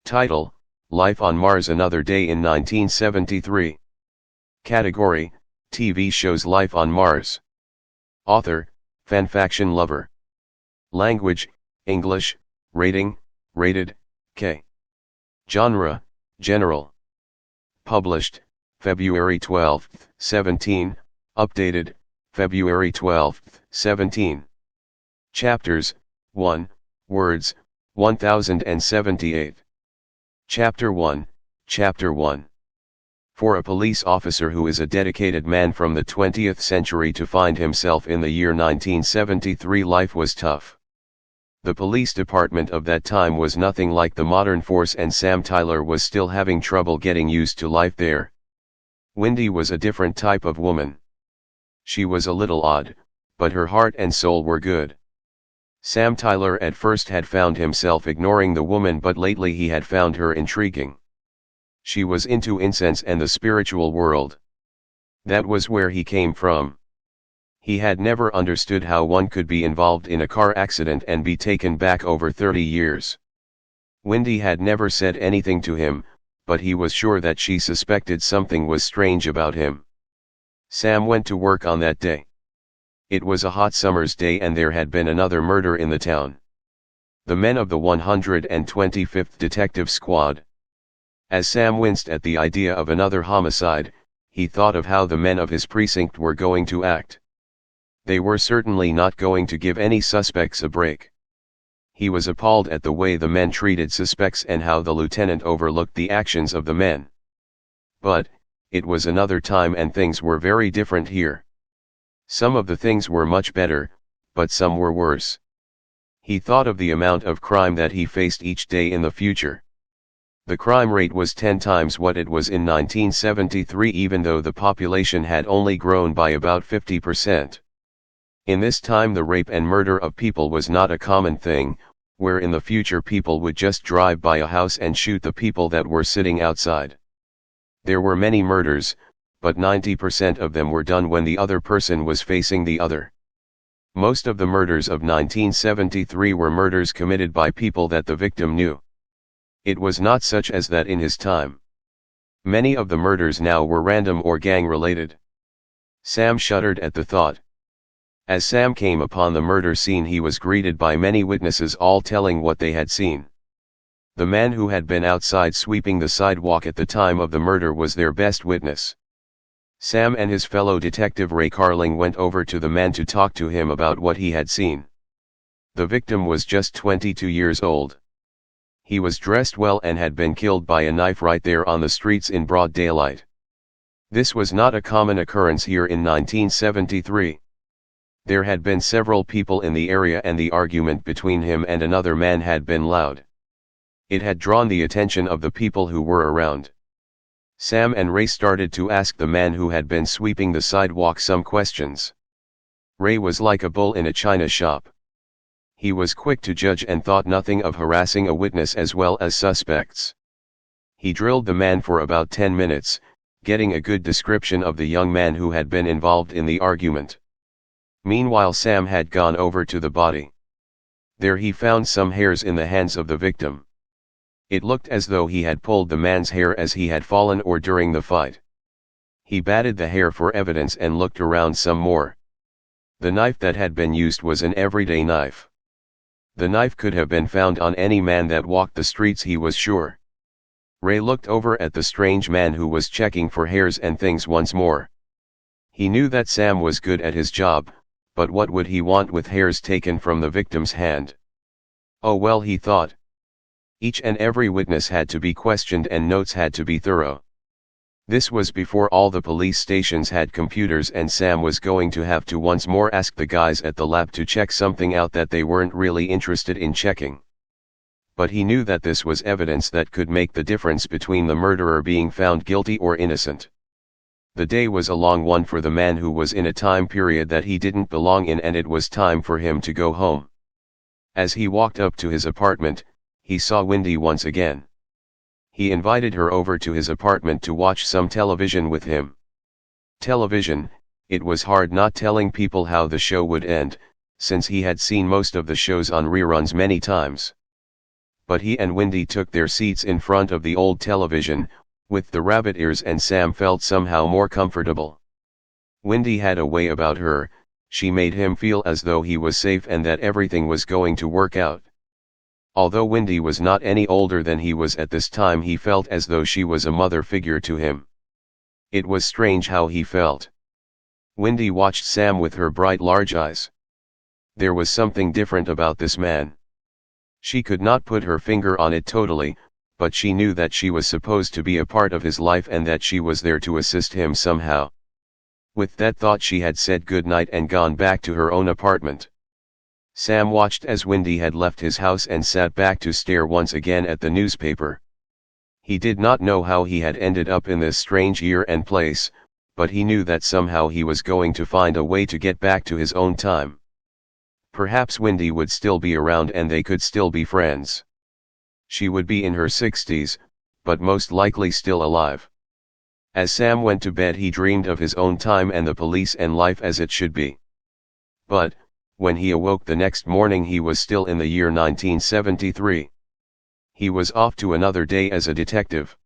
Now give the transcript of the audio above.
Title: Life on Mars Another Day in 1973. Category: TV shows Life on Mars. Author: Fanfaction Lover. Language: English. Rating: Rated, K. Genre: General. Published: February 12, 17, updated: February 12, 17. Chapters: 1, Words, 1078. Chapter 1, Chapter 1. For a police officer who is a dedicated man from the 20th century to find himself in the year 1973, life was tough. The police department of that time was nothing like the modern force, and Sam Tyler was still having trouble getting used to life there. Wendy was a different type of woman. She was a little odd, but her heart and soul were good. Sam Tyler at first had found himself ignoring the woman, but lately he had found her intriguing. She was into incense and the spiritual world. That was where he came from. He had never understood how one could be involved in a car accident and be taken back over 30 years. Wendy had never said anything to him, but he was sure that she suspected something was strange about him. Sam went to work on that day. It was a hot summer's day and there had been another murder in the town. The men of the 125th Detective Squad. As Sam winced at the idea of another homicide, he thought of how the men of his precinct were going to act. They were certainly not going to give any suspects a break. He was appalled at the way the men treated suspects and how the lieutenant overlooked the actions of the men. But, it was another time and things were very different here. Some of the things were much better, but some were worse. He thought of the amount of crime that he faced each day in the future. The crime rate was 10 times what it was in 1973, even though the population had only grown by about 50%. In this time the rape and murder of people was not a common thing, where in the future people would just drive by a house and shoot the people that were sitting outside. There were many murders, but 90% of them were done when the other person was facing the other. Most of the murders of 1973 were murders committed by people that the victim knew. It was not such as that in his time. Many of the murders now were random or gang-related. Sam shuddered at the thought. As Sam came upon the murder scene, he was greeted by many witnesses, all telling what they had seen. The man who had been outside sweeping the sidewalk at the time of the murder was their best witness. Sam and his fellow detective Ray Carling went over to the man to talk to him about what he had seen. The victim was just 22 years old. He was dressed well and had been killed by a knife right there on the streets in broad daylight. This was not a common occurrence here in 1973. There had been several people in the area and the argument between him and another man had been loud. It had drawn the attention of the people who were around. Sam and Ray started to ask the man who had been sweeping the sidewalk some questions. Ray was like a bull in a china shop. He was quick to judge and thought nothing of harassing a witness as well as suspects. He drilled the man for about 10 minutes, getting a good description of the young man who had been involved in the argument. Meanwhile, Sam had gone over to the body. There he found some hairs in the hands of the victim. It looked as though he had pulled the man's hair as he had fallen or during the fight. He batted the hair for evidence and looked around some more. The knife that had been used was an everyday knife. The knife could have been found on any man that walked the streets, he was sure. Ray looked over at the strange man who was checking for hairs and things once more. He knew that Sam was good at his job, but what would he want with hairs taken from the victim's hand? Oh well, he thought. Each and every witness had to be questioned and notes had to be thorough. This was before all the police stations had computers, and Sam was going to have to once more ask the guys at the lab to check something out that they weren't really interested in checking. But he knew that this was evidence that could make the difference between the murderer being found guilty or innocent. The day was a long one for the man who was in a time period that he didn't belong in, and it was time for him to go home. As he walked up to his apartment, he saw Wendy once again. He invited her over to his apartment to watch some television with him. Television, it was hard not telling people how the show would end, since he had seen most of the shows on reruns many times. but he and Wendy took their seats in front of the old television, with the rabbit ears, and Sam felt somehow more comfortable. Wendy had a way about her, she made him feel as though he was safe and that everything was going to work out. Although Wendy was not any older than he was at this time, he felt as though she was a mother figure to him. It was strange how he felt. Wendy watched Sam with her bright large eyes. There was something different about this man. She could not put her finger on it totally, but she knew that she was supposed to be a part of his life and that she was there to assist him somehow. With that thought, she had said good night and gone back to her own apartment. Sam watched as Wendy had left his house and sat back to stare once again at the newspaper. He did not know how he had ended up in this strange year and place, but he knew that somehow he was going to find a way to get back to his own time. Perhaps Wendy would still be around and they could still be friends. She would be in her 60s, but most likely still alive. As Sam went to bed, he dreamed of his own time and the police and life as it should be. But, when he awoke the next morning, he was still in the year 1973. He was off to another day as a detective.